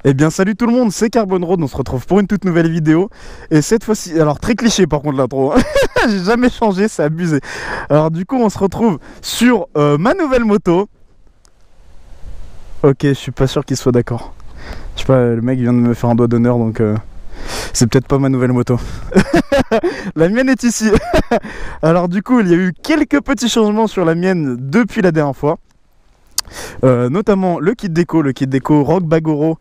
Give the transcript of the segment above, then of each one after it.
Eh bien salut tout le monde, c'est Carbon Road, on se retrouve pour une toute nouvelle vidéo. Et cette fois-ci, alors très cliché par contre l'intro, hein. J'ai jamais changé, c'est abusé. Alors du coup on se retrouve sur ma nouvelle moto. Ok, je suis pas sûr qu'il soit d'accord. Je sais pas, le mec vient de me faire un doigt d'honneur donc c'est peut-être pas ma nouvelle moto. La mienne est ici. Alors du coup il y a eu quelques petits changements sur la mienne depuis la dernière fois. Notamment le kit déco Rock Bagoro.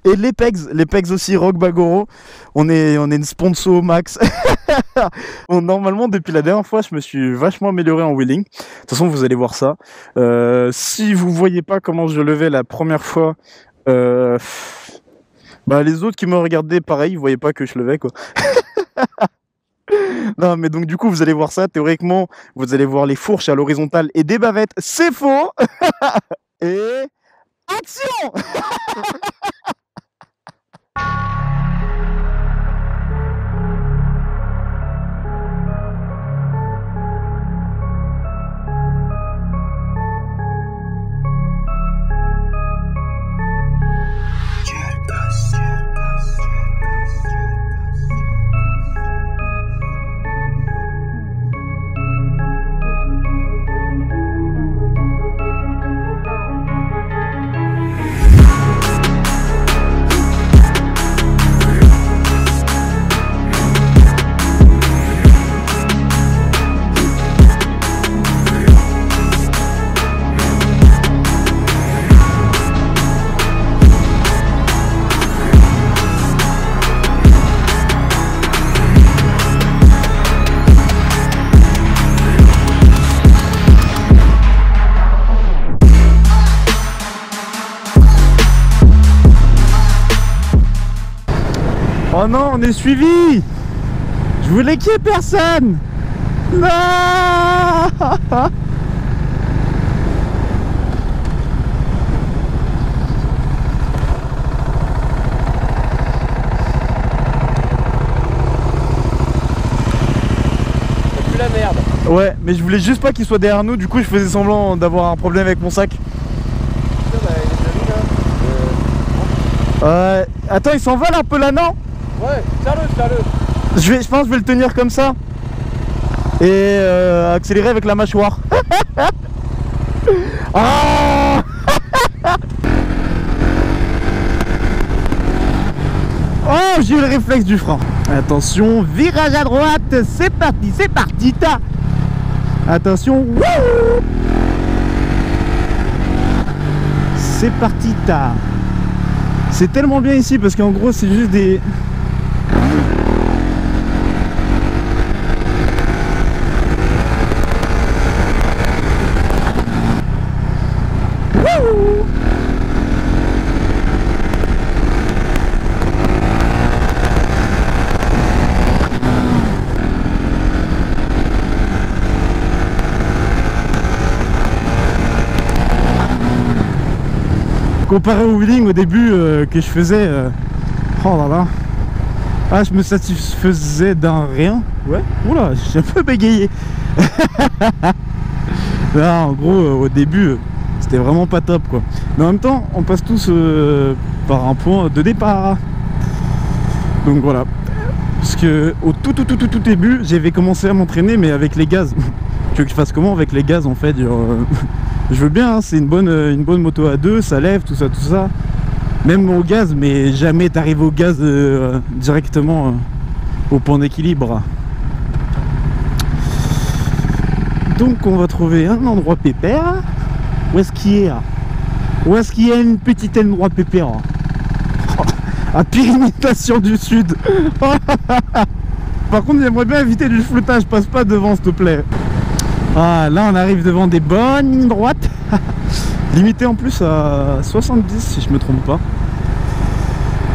Et les pegs aussi Rock Bagoro. On est une sponsor au max. Bon, normalement depuis la dernière fois je me suis vachement amélioré en wheeling. De toute façon vous allez voir ça. Si vous voyez pas comment je levais la première fois, bah les autres qui me regardaient pareil, ils voyaient pas que je levais quoi. Non mais donc du coup vous allez voir ça. Théoriquement vous allez voir les fourches à l'horizontale et des bavettes. C'est faux. Et action. Oh non, on est suivi. Je voulais qu'il y ait personne. Non. C'est plus la merde. Ouais, mais je voulais juste pas qu'il soit derrière nous, du coup je faisais semblant d'avoir un problème avec mon sac. Putain, bah, il est déjà vu là. Attends, il s'envole un peu là, non? Ouais, serre-le. Je pense que je vais le tenir comme ça. Et accélérer avec la mâchoire. Ah. Oh, j'ai eu le réflexe du frein. Attention, virage à droite, c'est parti, ta. Attention, wouh. C'est parti, ta. C'est tellement bien ici parce qu'en gros c'est juste des... Wouh. Comparé au wheeling au début que je faisais, oh là là, ah je me satisfaisais d'un rien. Ouais, oula, j'ai un peu bégayé. Là en gros au début c'était vraiment pas top quoi. Mais en même temps on passe tous par un point de départ. Donc voilà. Parce que au tout début j'avais commencé à m'entraîner mais avec les gaz. Tu veux que je fasse comment avec les gaz en fait je veux bien, hein, c'est une bonne moto à deux, ça lève, tout ça. Même au gaz, mais jamais t'arrives au gaz directement au point d'équilibre. Donc on va trouver un endroit pépère. Où est-ce qu'il y a une petite endroit pépère? À Pyrénéation du Sud. Par contre j'aimerais bien éviter du floutage, passe pas devant s'il te plaît. Ah là on arrive devant des bonnes lignes droites. Limité en plus à 70 si je me trompe pas.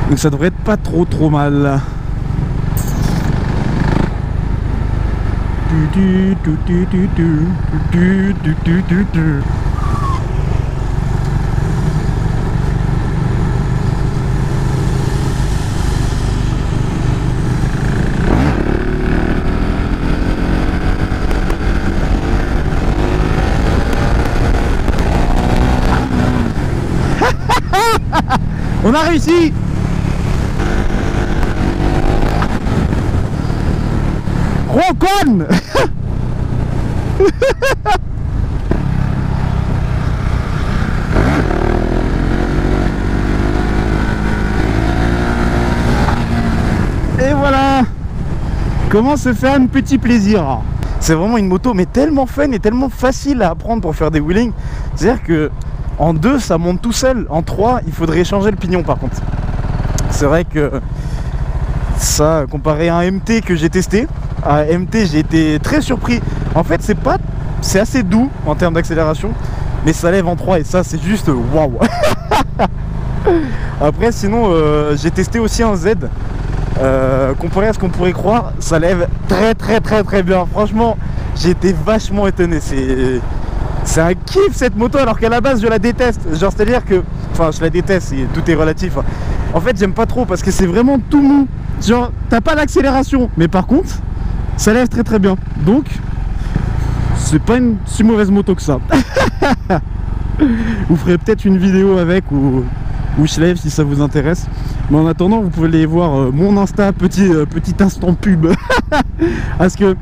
Donc ça devrait être pas trop mal. On a réussi. Rocon. Et voilà. Comment se faire un petit plaisir. C'est vraiment une moto mais tellement fun et tellement facile à apprendre pour faire des wheelings. C'est-à-dire que en 2 ça monte tout seul, en 3 il faudrait changer le pignon par contre. C'est vrai que ça, comparé à un MT que j'ai testé, à MT j'ai été très surpris. En fait c'est assez doux en termes d'accélération, mais ça lève en 3 et ça c'est juste waouh. Après sinon j'ai testé aussi un Z. Comparé à ce qu'on pourrait croire, ça lève très bien. Franchement, j'ai été vachement étonné. C'est un kiff cette moto, alors qu'à la base je la déteste. Genre, c'est à dire que, enfin, je la déteste, tout est relatif. En fait, j'aime pas trop parce que c'est vraiment tout mou. Genre, t'as pas d'accélération, mais par contre, ça lève très bien. Donc, c'est pas une si mauvaise moto que ça. Vous ferez peut-être une vidéo avec où je lève si ça vous intéresse. Mais en attendant, vous pouvez aller voir mon Insta, petit instant pub. Parce que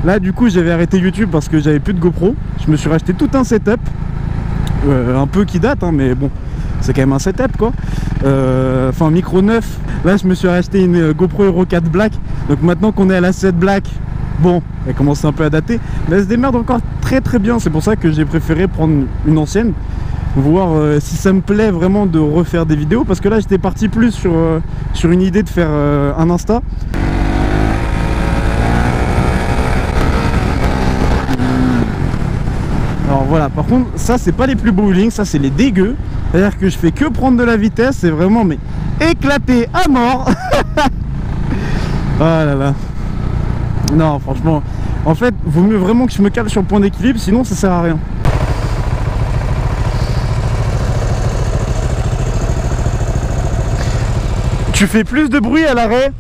là, du coup, j'avais arrêté YouTube parce que j'avais plus de GoPro. Je me suis racheté tout un setup, un peu qui date, hein, mais bon, c'est quand même un setup quoi. Enfin, micro neuf. Là, je me suis racheté une GoPro Hero 4 Black. Donc maintenant qu'on est à la 7 Black, bon, elle commence un peu à dater, mais elle se démerde encore très bien. C'est pour ça que j'ai préféré prendre une ancienne, voir si ça me plaît vraiment de refaire des vidéos, parce que là j'étais parti plus sur une idée de faire un Insta. Alors voilà, par contre ça c'est pas les plus beaux wheelings, ça c'est les dégueux. C'est à dire que je fais que prendre de la vitesse, c'est vraiment mais éclaté à mort. Ah là là. Non franchement, en fait vaut mieux vraiment que je me cale sur le point d'équilibre, sinon ça sert à rien. Tu fais plus de bruit à l'arrêt.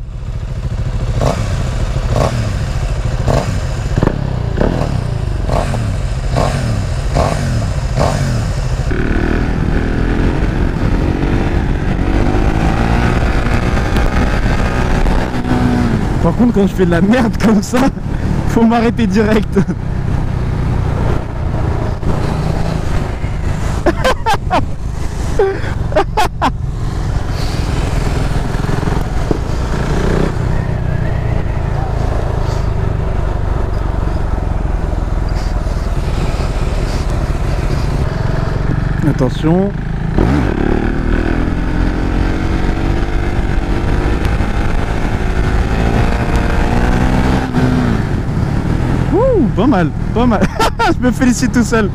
Par contre, quand je fais de la merde comme ça, faut m'arrêter direct. Attention. Ouh, pas mal, pas mal. Je me félicite tout seul.